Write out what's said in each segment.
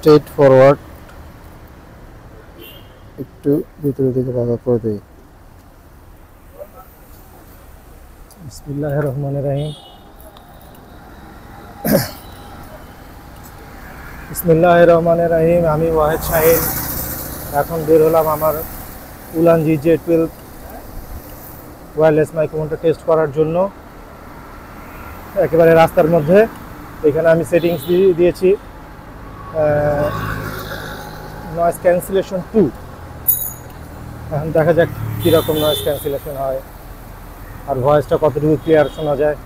Straight forward, একটু ভিতরের দিকে বাঁকা করে দেই। বিসমিল্লাহির রহমানির রহিম। বিসমিল্লাহির রহমানির রহিম। আমি ওয়াহিদ শাহিন। এখন বের হলাম আমার উলান GJ12 ওয়্যারলেস মাইক্রোফোনটা টেস্ট করার জন্য। একেবারে রাস্তার মধ্যে। এখানে আমি সেটিংস দিয়েছি নয়েজ ক্যান্সেলেশন 2। এখন দেখা যাক কীরকম নয়েজ ক্যান্সেলেশন হয় আর ভয়েসটা কতটুকু ক্লিয়ার শোনা যায়।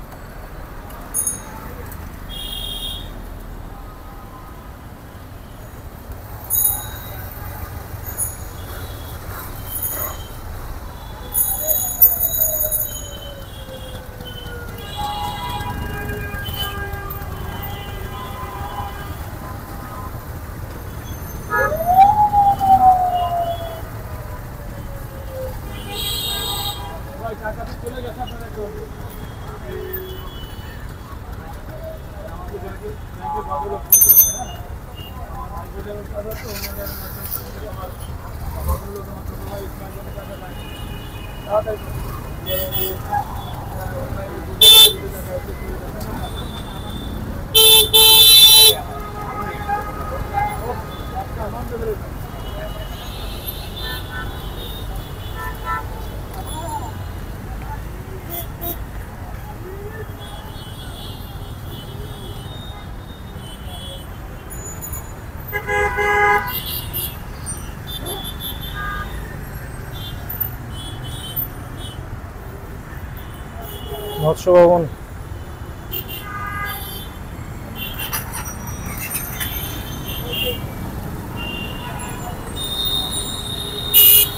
মৎস্য ভবন,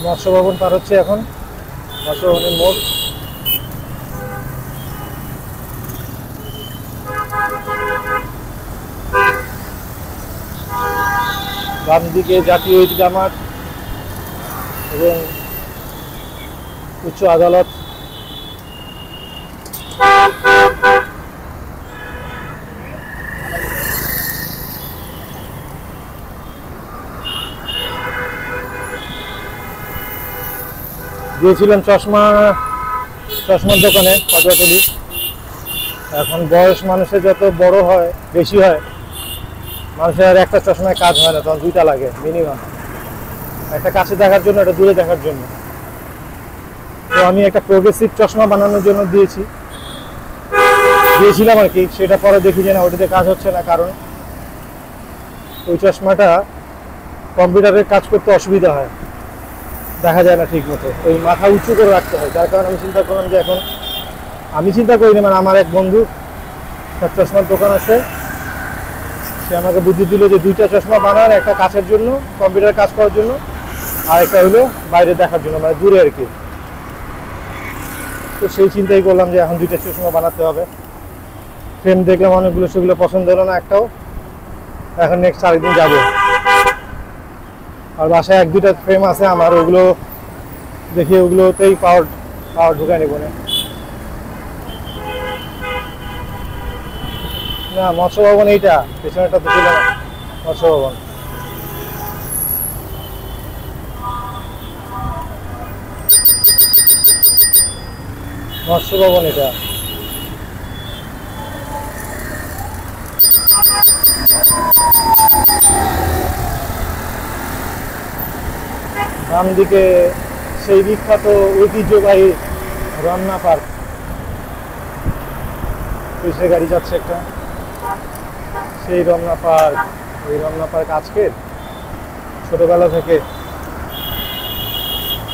মৎস্য ভবন পার হচ্ছে এখন। মৎস্য ভবনের মোড়। বাম দিকে জাতীয় ঈদগাহ মাঠ এবং উচ্চ আদালত। গিয়েছিলাম চশমার দোকানে পটুয়াখালী। এখন বয়স মানুষের যত বড় হয়, বেশি হয়, মানুষের আর একটা চশমায় কাজ হয় না, তখন দুইটা লাগে মিনিমাম। একটা কাছে দেখার জন্য, একটা দূরে দেখার জন্য। তো আমি একটা প্রোগ্রেসিভ চশমা বানানোর জন্য দিয়েছিলাম আর কি। সেটা পরে দেখি যে না, ওটাতে কাজ হচ্ছে না, কারণ ওই চশমাটা কম্পিউটারের কাজ করতে অসুবিধা হয়, দেখা যায় না ঠিক মতো। ওই মাথা উঁচু করে রাখতে হয়। যার কারণে আমি চিন্তা করলাম যে এখন আমি চিন্তা করিনি, মানে আমার এক বন্ধু তার চশমার দোকান আছে, সে আমাকে বুদ্ধি দিল যে দুইটা চশমা বানান, একটা কাছের জন্য কম্পিউটার কাজ করার জন্য, আর একটা হলো বাইরে দেখার জন্য, মানে দূরে আর কি। তো সেই চিন্তাই করলাম যে এখন দুইটা চশমা বানাতে হবে। ফ্রেম দেখলাম অনেকগুলো, সেগুলো পছন্দ হলো না একটাও। এখন নেক্সট আরেকদিন যাবো। আর বাসায় এক দুইটা ফ্রেম আছে আমার, ওগুলো দেখি ওগুলোতেই পাওয়ার ঢুকায় নেব না। মৎস্য ভবন এইটা, পেছনেটা তো ছিল না। মৎস্য ভবন, মৎস্য ভবন এটা। বাম দিকে সেই বিখ্যাত ঐতিহ্যবাহী রমনা পার্ক। পুলিশের গাড়ি যাচ্ছে একটা। সেই রমনা পার্ক, এই রমনা পার্ক আজকের ছোটবেলা থেকে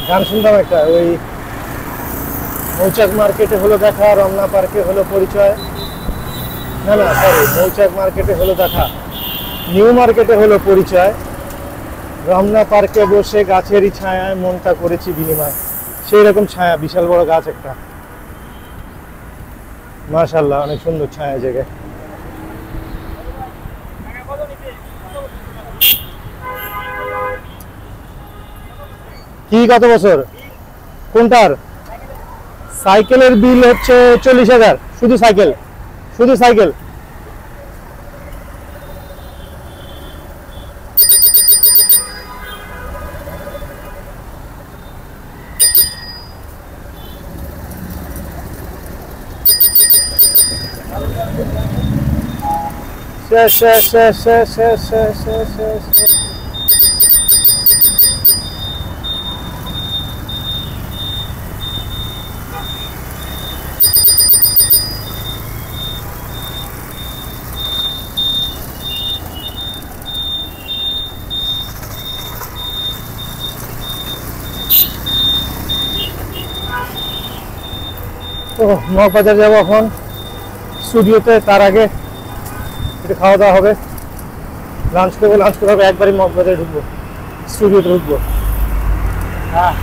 গান শুনতাম একটা, ওই মৌচাক মার্কেটে হলো দেখা, রমনা পার্কে হলো পরিচয়। না সরি, মৌচাক মার্কেটে হলো দেখা, নিউ মার্কেটে হলো পরিচয়। রমনা পার্কে বসে গাছেরই ছায়ায় মনটা করেছি বিনিময়। সেই রকম ছায়া, বিশাল বড় গাছ একটা, মাশাআল্লাহ অনেক সুন্দর ছায়া জায়গায়। কি কত বছর? কোনটার? সাইকেলের বিল হচ্ছে 40,000, শুধু সাইকেল। শেষ শেষ শেষ শেষ শেষ শেষ শেষ শেষ শেষ। তো মগবাজার যাবো এখন স্টুডিওতে, তার আগে একটু খাওয়া দাওয়া হবে, লাঞ্চ করবো, লাঞ্চ করে হবে একবারই মগবাজারে ঢুকবো, স্টুডিওতে ঢুকবো। হ্যাঁ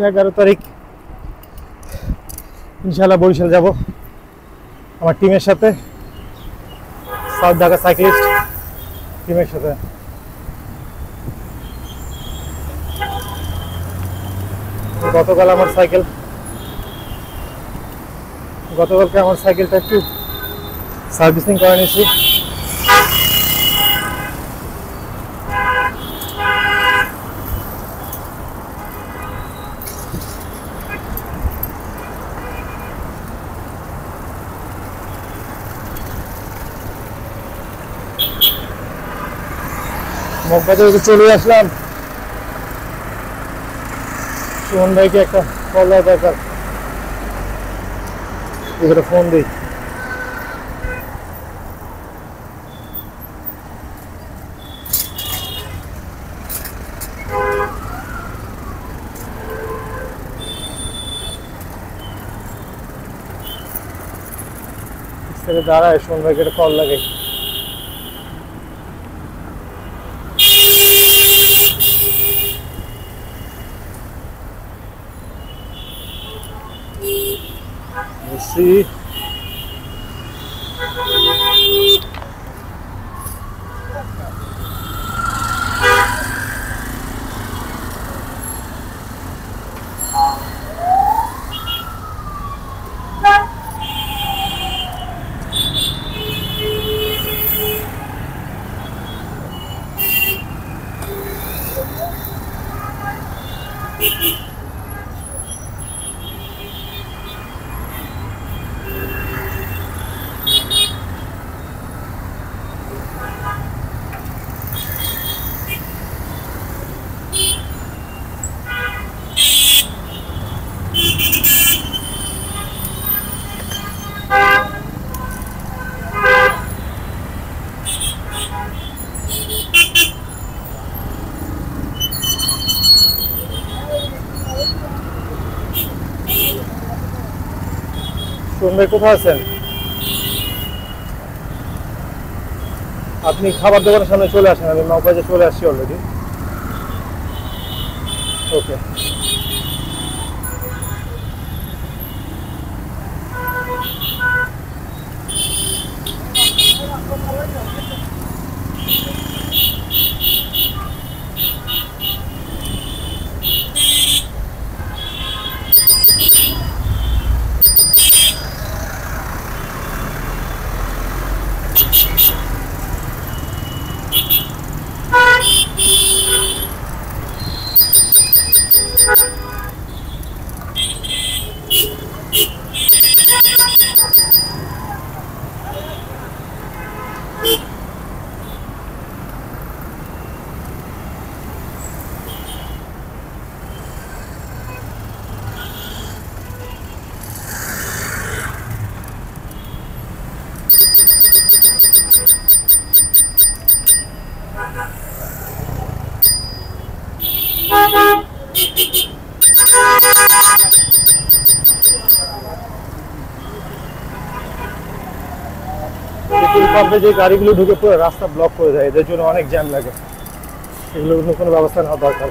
এগারো তারিখ ইনশাল্লাহ বরিশাল যাব আমার টিমের সাথে, সাউথ ঢাকা সাইক্লিস্ট টিমের সাথে। গতকালকে আমার সাইকেলটা একটু সার্ভিসিং করে নিয়েছি। মগবাজারে চলে আসলাম, সুমন ভাইকে একটা কল দেওয়া দরকার, এখানে ফোন দিই। দাঁড়ায়, সুমন ভাইকে একটা কল লাগে। See. সুমন কোথায় আছেন? আপনি খাবার দোকানের সামনে চলে আসেন, আমি মগবাজারে চলে আসছি অলরেডি। ওকে, যে গাড়িগুলো ঢুকে পুরো রাস্তা ব্লক করে দেয়, এদের জন্য অনেক জ্যাম লাগে, এগুলোর কোনো ব্যবস্থা নেওয়া দরকার।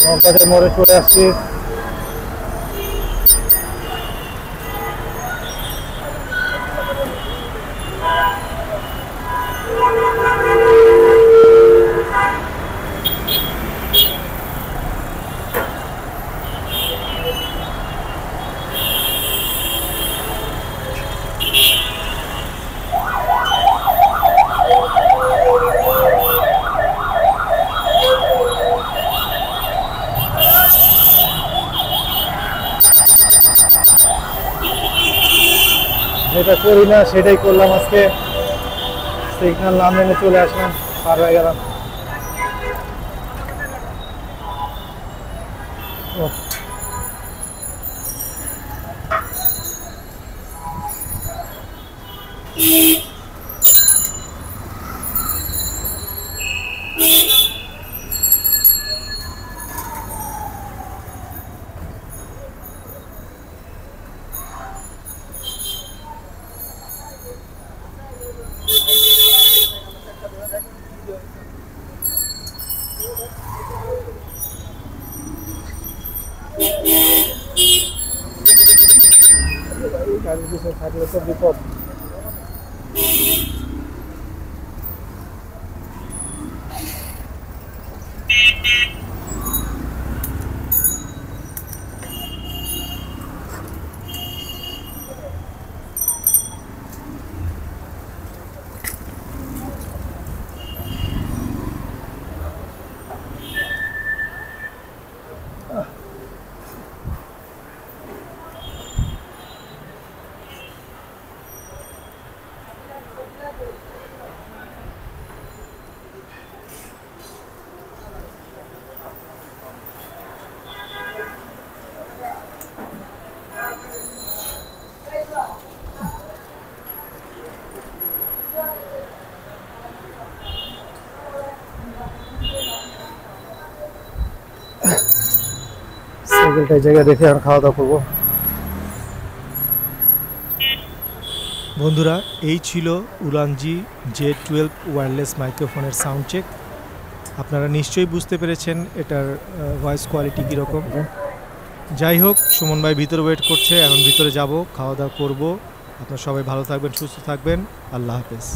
নৌকাতে মোড়ে চলে আসছি। যেটা করি না সেটাই করলাম আজকে। সিগন্যাল না মেনে চলে আসলাম, পার হয়ে গেলাম। গাড়ির পিছনে থাকলে তো বিপদ। সাইকেলটা এই জায়গায় রেখে আমরা খাওয়া দাওয়া করবো। বন্ধুরা, এই ছিল উরানজি J12 ওয়্যারলেস মাইক্রোফোনের সাউন্ড চেক। আপনারা নিশ্চয়ই বুঝতে পেরেছেন এটার ভয়েস কোয়ালিটি কীরকম। যাই হোক, সুমন ভাই ভিতরে ওয়েট করছে, এখন ভিতরে যাব, খাওয়া দাওয়া করবো। আপনারা সবাই ভালো থাকবেন, সুস্থ থাকবেন। আল্লাহ হাফেজ।